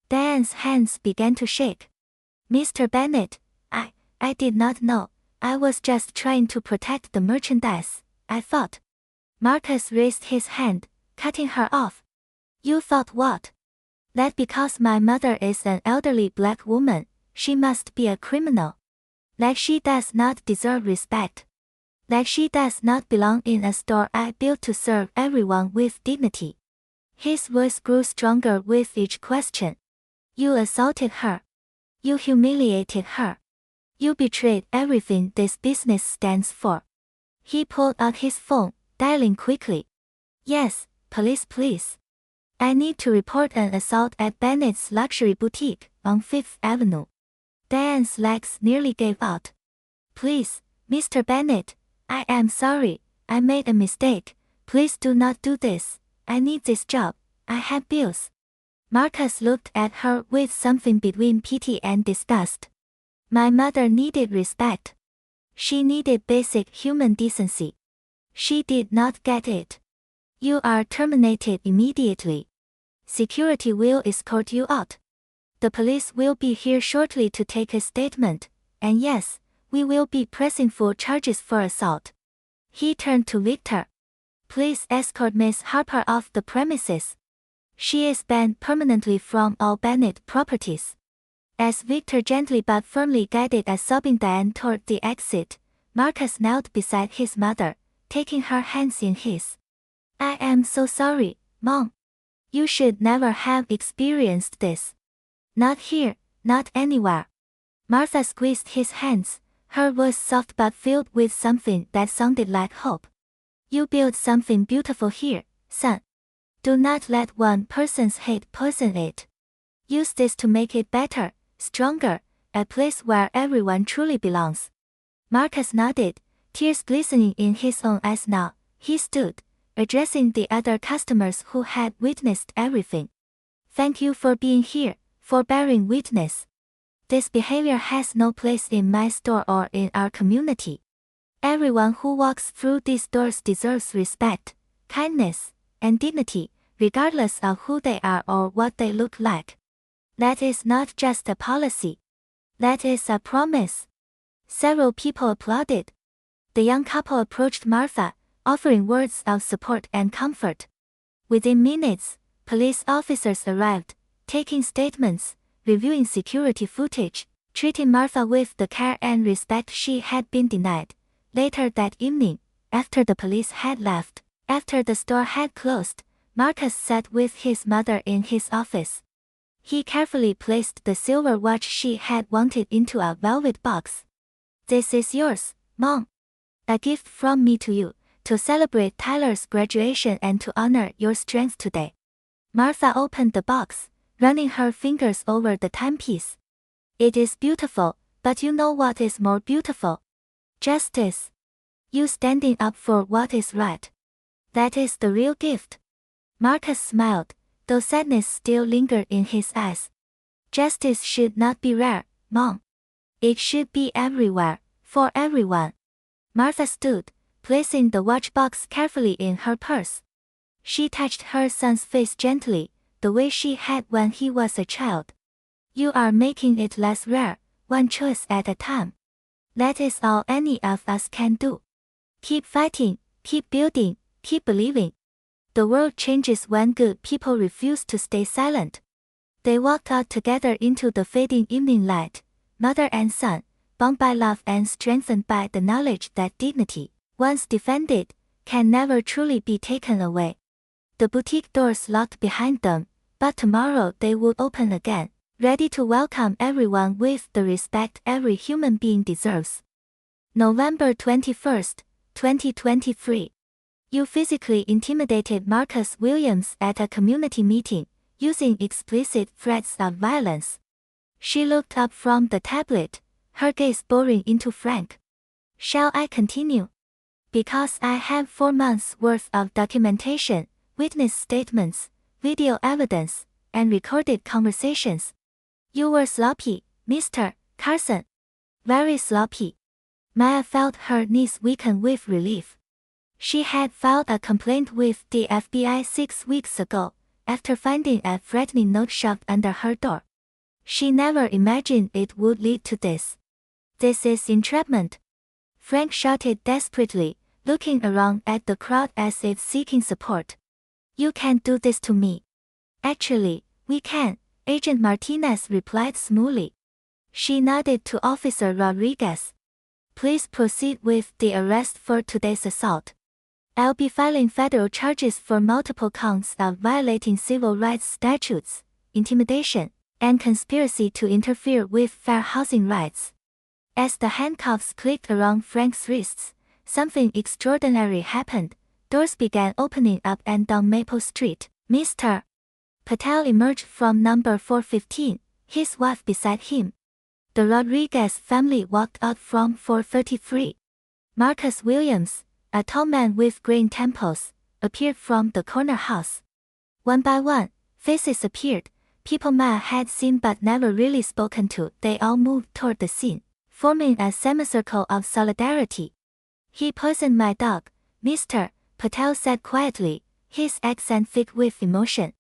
Diane's hands began to shake. Mr. Bennett, I did not know. I was just trying to protect the merchandise, I thought. Marcus raised his hand, cutting her off. You thought what? That because my mother is an elderly black woman, she must be a criminal. Like she does not deserve respect. Like she does not belong in a store I built to serve everyone with dignity. His voice grew stronger with each question. You assaulted her. You humiliated her. You betrayed everything this business stands for. He pulled out his phone, dialing quickly. Yes, police please. I need to report an assault at Bennett's luxury boutique on 5th Avenue. Diane's legs nearly gave out. Please, Mr. Bennett, I am sorry, I made a mistake. Please do not do this. I need this job. I have bills. Marcus looked at her with something between pity and disgust. My mother needed respect. She needed basic human decency. She did not get it. You are terminated immediately. Security will escort you out. The police will be here shortly to take a statement, and yes, we will be pressing full charges for assault. He turned to Victor. Please escort Miss Harper off the premises. She is banned permanently from all Bennett properties. As Victor gently but firmly guided a sobbing Diane toward the exit, Marcus knelt beside his mother, taking her hands in his. I am so sorry, Mom. You should never have experienced this. Not here, not anywhere. Martha squeezed his hands, her voice soft but filled with something that sounded like hope. You built something beautiful here, son. Do not let one person's hate poison it. Use this to make it better, stronger, a place where everyone truly belongs. Marcus nodded, tears glistening in his own eyes now. He stood, addressing the other customers who had witnessed everything. Thank you for being here, for bearing witness. This behavior has no place in my store or in our community. Everyone who walks through these doors deserves respect, kindness, and dignity, regardless of who they are or what they look like. That is not just a policy. That is a promise. Several people applauded. The young couple approached Martha, offering words of support and comfort. Within minutes, police officers arrived, taking statements, reviewing security footage, treating Martha with the care and respect she had been denied. Later that evening, after the police had left, after the store had closed, Marcus sat with his mother in his office. He carefully placed the silver watch she had wanted into a velvet box. This is yours, Mom. A gift from me to you, to celebrate Tyler's graduation and to honor your strength today. Martha opened the box, running her fingers over the timepiece. It is beautiful, but you know what is more beautiful? Justice. You standing up for what is right. That is the real gift. Marcus smiled, though sadness still lingered in his eyes. Justice should not be rare, Mom. It should be everywhere, for everyone. Martha stood, placing the watch box carefully in her purse. She touched her son's face gently, the way she had when he was a child. You are making it less rare, one choice at a time. That is all any of us can do. Keep fighting, keep building, keep believing. The world changes when good people refuse to stay silent. They walked out together into the fading evening light, mother and son, bound by love and strengthened by the knowledge that dignity, once defended, can never truly be taken away. The boutique doors locked behind them, but tomorrow they would open again, ready to welcome everyone with the respect every human being deserves. November 21st, 2023. You physically intimidated Marcus Williams at a community meeting, using explicit threats of violence. She looked up from the tablet, her gaze boring into Frank. Shall I continue? Because I have 4 months' worth of documentation, witness statements, video evidence, and recorded conversations. You were sloppy, Mr. Carson. Very sloppy. Maya felt her knees weaken with relief. She had filed a complaint with the FBI 6 weeks ago, after finding a threatening note shoved under her door. She never imagined it would lead to this. This is entrapment. Frank shouted desperately, looking around at the crowd as if seeking support. You can't do this to me. Actually, we can, Agent Martinez replied smoothly. She nodded to Officer Rodriguez. Please proceed with the arrest for today's assault. I'll be filing federal charges for multiple counts of violating civil rights statutes, intimidation, and conspiracy to interfere with fair housing rights. As the handcuffs clicked around Frank's wrists, something extraordinary happened. Doors began opening up and down Maple Street. Mr. Patel emerged from number 415, his wife beside him. The Rodriguez family walked out from 433. Marcus Williams, a tall man with green temples, appeared from the corner house. One by one, faces appeared, people Maya had seen but never really spoken to. They all moved toward the scene, forming a semicircle of solidarity. He poisoned my dog, Mr. Patel said quietly, his accent thick with emotion.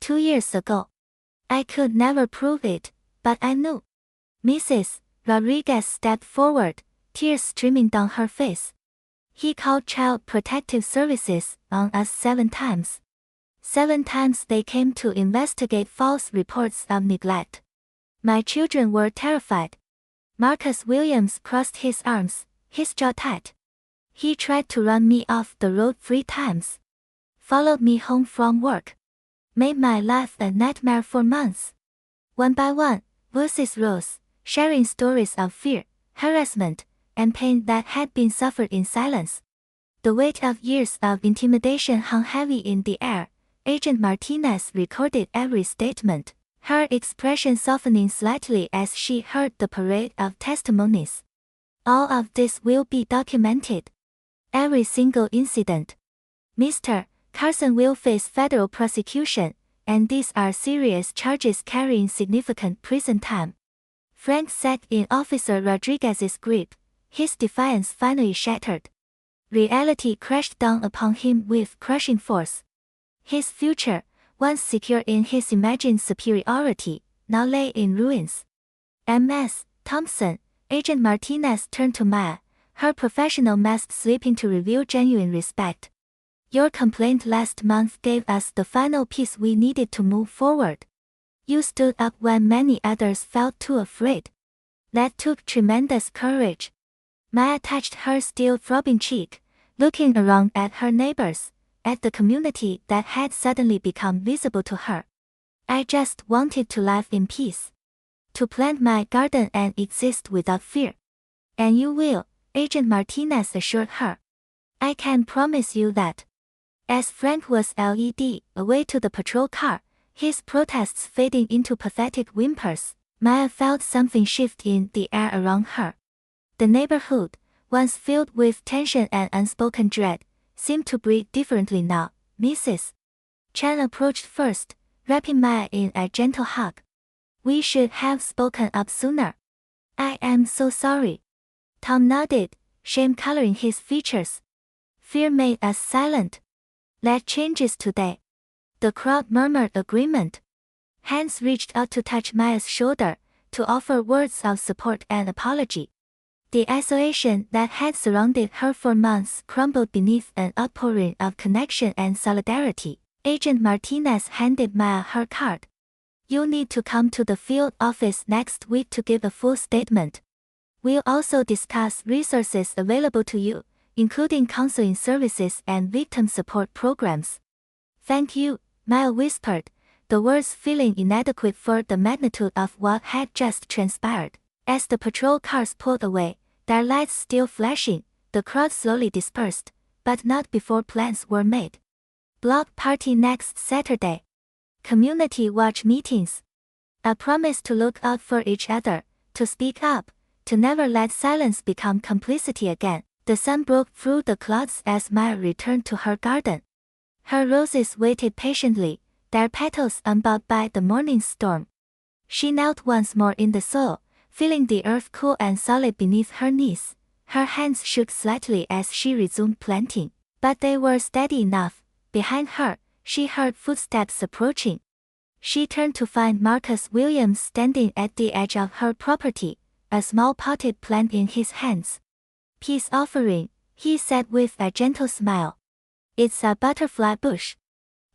2 years ago. I could never prove it, but I knew. Mrs. Rodriguez stepped forward, tears streaming down her face. He called Child Protective Services on us 7 times. 7 times they came to investigate false reports of neglect. My children were terrified. Marcus Williams crossed his arms, his jaw tight. He tried to run me off the road 3 times. Followed me home from work. Made my life a nightmare for months. One by one, voices rose, sharing stories of fear, harassment, and pain that had been suffered in silence. The weight of years of intimidation hung heavy in the air. Agent Martinez recorded every statement, her expression softening slightly as she heard the parade of testimonies. All of this will be documented. Every single incident. Mr. Carson will face federal prosecution, and these are serious charges carrying significant prison time. Frank sat in Officer Rodriguez's grip, his defiance finally shattered. Reality crashed down upon him with crushing force. His future, once secure in his imagined superiority, now lay in ruins. Ms. Thompson, Agent Martinez turned to Maya, her professional mask slipping to reveal genuine respect. Your complaint last month gave us the final piece we needed to move forward. You stood up when many others felt too afraid. That took tremendous courage. Maya touched her still throbbing cheek, looking around at her neighbors, at the community that had suddenly become visible to her. I just wanted to live in peace. To plant my garden and exist without fear. And you will, Agent Martinez assured her. I can promise you that. As Frank was led away to the patrol car, his protests fading into pathetic whimpers, Maya felt something shift in the air around her. The neighborhood, once filled with tension and unspoken dread, seemed to breathe differently now. Mrs. Chan approached first, wrapping Maya in a gentle hug. We should have spoken up sooner. I am so sorry. Tom nodded, shame coloring his features. Fear made us silent. That changes today. The crowd murmured agreement. Hands reached out to touch Maya's shoulder, to offer words of support and apology. The isolation that had surrounded her for months crumbled beneath an outpouring of connection and solidarity. Agent Martinez handed Maya her card. You'll need to come to the field office next week to give a full statement. We'll also discuss resources available to you, including counseling services and victim support programs. Thank you, Maya whispered, the words feeling inadequate for the magnitude of what had just transpired. As the patrol cars pulled away, their lights still flashing, the crowd slowly dispersed, but not before plans were made. Block party next Saturday. Community watch meetings. A promise to look out for each other, to speak up, to never let silence become complicity again. The sun broke through the clouds as Maya returned to her garden. Her roses waited patiently, their petals unbowed by the morning storm. She knelt once more in the soil, feeling the earth cool and solid beneath her knees. Her hands shook slightly as she resumed planting, but they were steady enough. Behind her, she heard footsteps approaching. She turned to find Marcus Williams standing at the edge of her property, a small potted plant in his hands. "Peace offering," he said with a gentle smile. "It's a butterfly bush.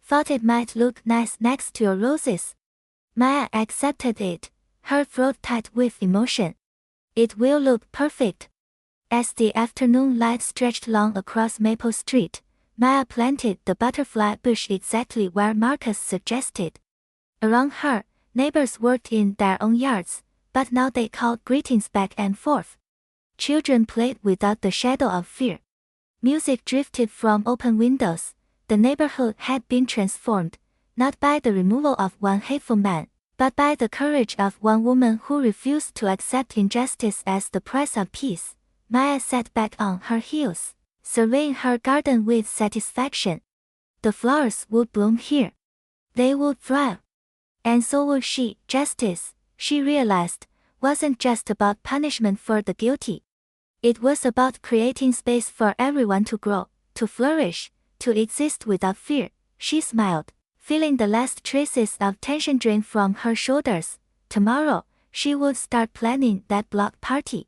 Thought it might look nice next to your roses." Maya accepted it, her throat tight with emotion. "It will look perfect." As the afternoon light stretched long across Maple Street, Maya planted the butterfly bush exactly where Marcus suggested. Around her, neighbors worked in their own yards, but now they called greetings back and forth. Children played without the shadow of fear. Music drifted from open windows. The neighborhood had been transformed, not by the removal of one hateful man, but by the courage of one woman who refused to accept injustice as the price of peace. Maya sat back on her heels, surveying her garden with satisfaction. The flowers would bloom here. They would thrive. And so would she. Justice, she realized, wasn't just about punishment for the guilty. It was about creating space for everyone to grow, to flourish, to exist without fear. She smiled, feeling the last traces of tension drain from her shoulders. Tomorrow, she would start planning that block party.